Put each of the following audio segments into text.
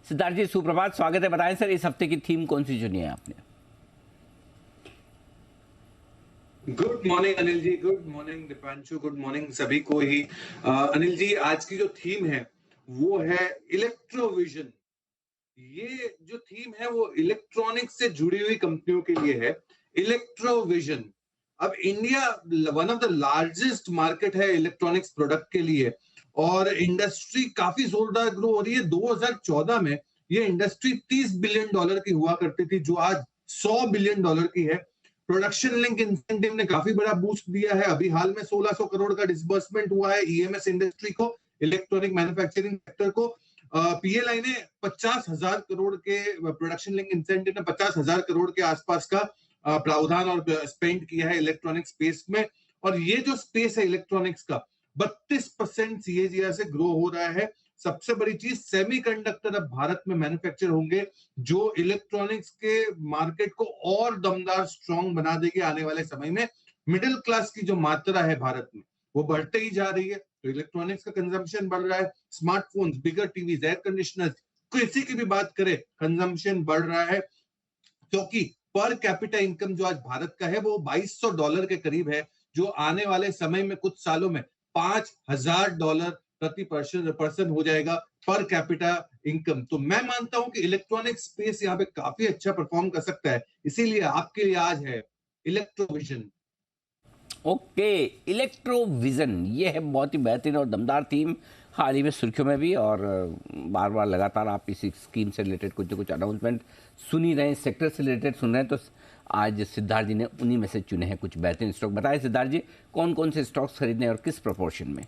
सिद्धार्थ जी सुप्रभात, स्वागत है। बताएं सर, इस हफ्ते की थीम कौन सी चुनी है आपने? Good morning Anil ji, good morning Deepanshu, good morning सभी को ही। अनिल जी, आज की जो थीम है वो है इलेक्ट्रोविजन। ये जो थीम है वो इलेक्ट्रॉनिक्स से जुड़ी हुई कंपनियों के लिए है। इलेक्ट्रोविजन। अब India one of the largest market है इलेक्ट्रॉनिक्स प्रोडक्ट के लिए, और इंडस्ट्री काफी जोरदार ग्रो हो रही है। 2014 में ये इंडस्ट्री $30 बिलियन की हुआ करती थी, जो आज $100 बिलियन की है। प्रोडक्शन लिंक इंसेंटिव ने काफी बड़ा बूस्ट दिया है। अभी हाल में 1600 करोड़ का डिसबर्समेंट हुआ है ईएमएस इंडस्ट्री को, इलेक्ट्रॉनिक मैन्युफैक्चरिंग सेक्टर को। पीएलआई ने 50,000 करोड़ के प्रोडक्शन लिंक इंसेंटिव ने 50,000 करोड़ के आसपास का प्रावधान और स्पेंड किया है इलेक्ट्रॉनिक स्पेस में। और ये जो स्पेस है इलेक्ट्रॉनिक्स का 32% सीएजीआर से ग्रो हो रहा है। सबसे बड़ी चीज, सेमीकंडक्टर अब भारत में मैन्युफैक्चर होंगे, जो इलेक्ट्रॉनिक्स के मार्केट को और दमदार स्ट्रांग बना देगी आने वाले समय में। मिडिल क्लास की जो मात्रा है भारत में वो बढ़ते ही जा रही है, तो इलेक्ट्रॉनिक्स का कंजम्पशन बढ़ रहा है। स्मार्टफोन्स, बिगर टीवीज, एयर कंडीशनर्स, किसी की भी बात करें, कंजम्पशन बढ़ रहा है, क्योंकि पर कैपिटा इनकम जो आज भारत का है वो $2200 के करीब है, जो आने वाले समय में कुछ सालों में $5000 प्रति पर्सन हो जाएगा पर कैपिटा इनकम। तो मैं मानता हूं कि इलेक्ट्रॉनिक स्पेस यहाँ पे काफी अच्छा परफॉर्म कर सकता है। इसीलिए आपके लिए आज है इलेक्ट्रोविजन। ओके, इलेक्ट्रोविजन, ये है बहुत ही बेहतरीन और दमदार थीम। हाल ही में सुर्खियों में भी, और बार बार लगातार आप इसी स्कीम से रिलेटेड कुछ ना कुछ अनाउंसमेंट सुन ही रहे हैं, सेक्टर से रिलेटेड सुन रहे हैं। तो आज सिद्धार्थ जी ने उन्हीं में से चुने हैं कुछ बेहतरीन स्टॉक। बताएं सिद्धार्थ जी, कौन कौन से स्टॉक्स खरीदने और किस प्रोपोर्शन में?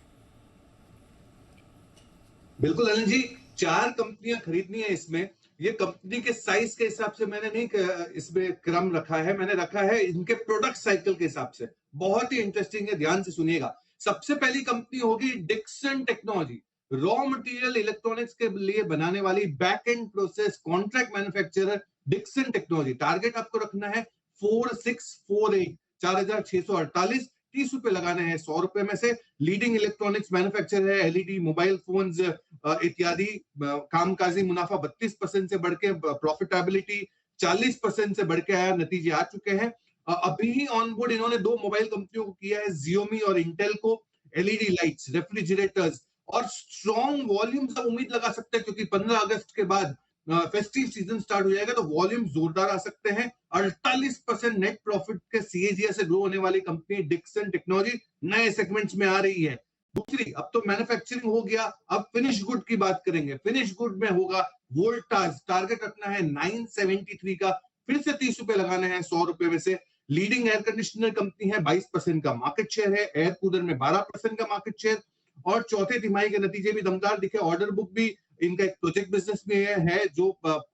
बिल्कुल अनिल जी, 4 कंपनियां खरीदनी है इसमें। ये कंपनी के साइज के हिसाब से मैंने नहीं इसमें क्रम रखा है, मैंने रखा है इनके प्रोडक्ट साइकिल के हिसाब से। बहुत ही इंटरेस्टिंग है, ध्यान से सुनिएगा। सबसे पहली कंपनी होगी Dixon technology, raw material electronics के लिए बनाने वाली back end process contract manufacturer Dixon technology. Target आपको रखना है 4648, 4648, ₹30 लगाने हैं 100 रुपए में से। लीडिंग इलेक्ट्रॉनिक्स मैन्युफैक्चरर है, एलईडी, मोबाइल फोन्स इत्यादि। कामकाजी मुनाफा 32% से बढ़ के प्रॉफिटेबिलिटी 40% से बढ़ के आया, नतीजे आ चुके हैं। अभी ही ऑनबोर्ड इन्होंने 2 मोबाइल कंपनियों को किया है, जियोमी और इंटेल को। एलईडी लाइट्स, रेफ्रिजरेटर्स और स्ट्रॉन्ग वॉल्यूम्स आप उम्मीद लगा सकते हैं, क्योंकि 15 अगस्त के बाद फेस्टिव सीजन स्टार्ट हो जाएगा, तो वॉल्यूम जोरदार आ सकते हैं। 48% नेट प्रॉफिट के सीएजीआर से ग्रो होने वाली कंपनी डिक्सन टेक्नोलॉजी नए सेगमेंट्स में आ रही है। दूसरी, अब तो मैन्युफैक्चरिंग हो गया, अब फिनिश गुड की बात करेंगे। फिनिश गुड में होगा वोल्टास, टारगेट रखना है 973 का, फिर से ₹30 लगाने हैं 100 रुपए में से। लीडिंग एयर कंडीशनर कंपनी है, 22% का मार्केट शेयर है, एयर कूलर में 12% का मार्केट शेयर। और चौथे तिमाही के नतीजे भी दमदार दिखे। ऑर्डर बुक भी इनका एक प्रोजेक्ट बिजनेस में है, जो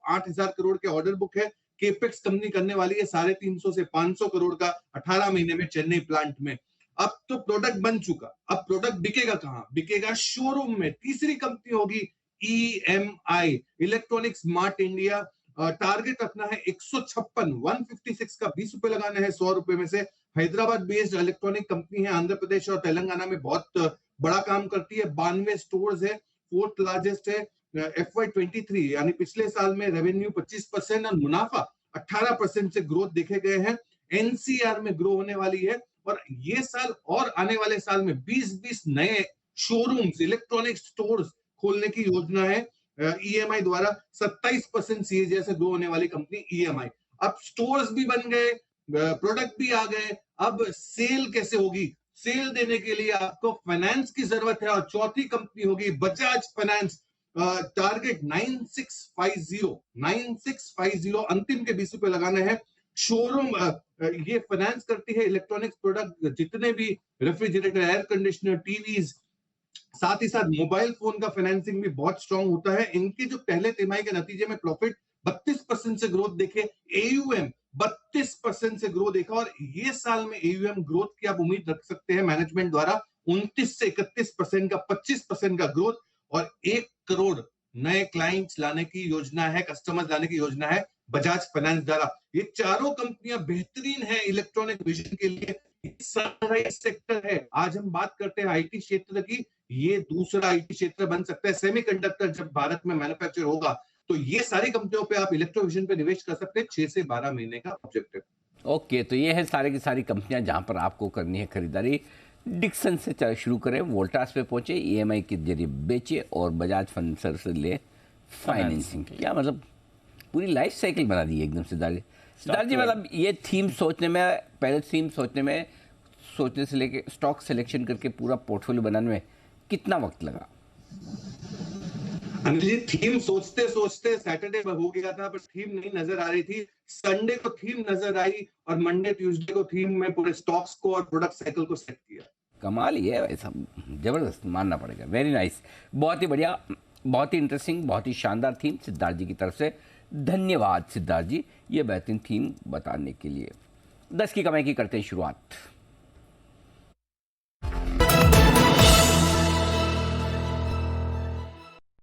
8000 करोड़ के ऑर्डर बुक है। केपेक्स कंपनी करने वाली है 350 से 500 करोड़ का 18 महीने में चेन्नई प्लांट में। अब तो प्रोडक्ट बन चुका, अब प्रोडक्ट बिकेगा कहां? बिकेगा शोरूम में। तीसरी कंपनी होगी EMI, electronic smart India. Target रखना है 156 का, ₹20 लगाने हैं 100 रुपए में से। हैदराबाद बेस्ड इलेक्ट्रॉनिक कंपनी है, आंध्र प्रदेश और तेलंगाना में बहुत बड़ा काम करती है। 92 स्टोर्स है, फोर्थ लार्जेस्ट है। FY23 यानी पिछले साल में रेवेन्यू 25% और मुनाफा 18% से ग्रोथ देखे गए हैं। एनसीआर में ग्रो होने वाली है, और ये साल और आने वाले साल में 20-20 नए शोरूम्स, इलेक्ट्रॉनिक स्टोर्स खोलने की योजना है ईएमआई द्वारा। 27% सीएजीआर से ग्रो होने वाली कंपनी ईएमआई। अब स्टोर्स भी बन गए, प्रोडक्ट भी आ गए, अब सेल कैसे होगी? सेल देने के लिए आपको फाइनेंस की जरूरत है, और चौथी कंपनी होगी बजाज फाइनेंस। टारगेट 9650, अंतिम के ₹20 लगाने हैं। शोरूम, ये फाइनेंस करती है इलेक्ट्रॉनिक्स प्रोडक्ट, जितने भी रेफ्रिजरेटर, एयर कंडीशनर, टीवीज, साथ ही साथ मोबाइल फोन का फाइनेंसिंग भी बहुत स्ट्रांग होता है। इनके जो पहले तिमाही के नतीजे में प्रॉफिट 32% से ग्रोथ देखे, एयूएम 32% से ग्रोथ देखा, और ये साल में एयूएम ग्रोथ की आप उम्मीद रख सकते हैं मैनेजमेंट द्वारा 29 से 31% का, 25% का ग्रोथ। और 1 करोड़ नए क्लाइंट्स लाने की योजना है, कस्टमर्स लाने की योजना है बजाज फाइनेंस द्वारा। ये चारों कंपनियां बेहतरीन है इलेक्ट्रॉनिक विजन के लिए। सनराइज सेक्टर है। आज हम बात करते हैं आईटी क्षेत्र की, ये दूसरा आईटी क्षेत्र बन सकता है। सेमीकंडक्टर जब भारत में मैन्युफैक्चर होगा, तो ये सारी कंपनियों पे आप इलेक्ट्रोविजन पे निवेश कर सकते हैं 6 से 12 महीने का ऑब्जेक्टिव। ओके, तो ये है सारे की सारी कंपनियां जहां पर आपको करनी है खरीदारी। डिक्सन से शुरू करें, वोल्टास पे पहुंचे, ईएमआई के जरिए बेचे और बजाज फिनसर्व से ले फाइनेंसिंग। क्या मतलब पूरी लाइफ साइकिल बना दी है एकदम सिद्धार्थ जी। सिद्धार्थ जी, मतलब ये थीम सोचने में, पहले थीम सोचने से लेके स्टॉक सिलेक्शन करके पूरा पोर्टफोलियो बनाने में कितना वक्त लगा? अनिल जी, थीम सोचते सोचते सैटरडे हो गया था, पर थीम नहीं नजर आ रही थी। संडे को थीम नजर आई और मंडे ट्यूसडे को थीम में पूरे स्टॉक्स को और प्रोडक्ट साइकिल को सेट किया। कमाल ही है वैसा, जबरदस्त मानना पड़ेगा। वेरी नाइस, बहुत ही बढ़िया, बहुत ही इंटरेस्टिंग, बहुत ही शानदार थीम सिद्धार्थ जी की तरफ से। धन्यवाद सिद्धार्थ जी, ये बेहतरीन थीम बताने के लिए। 10 की कमाई की करते हैं शुरुआत।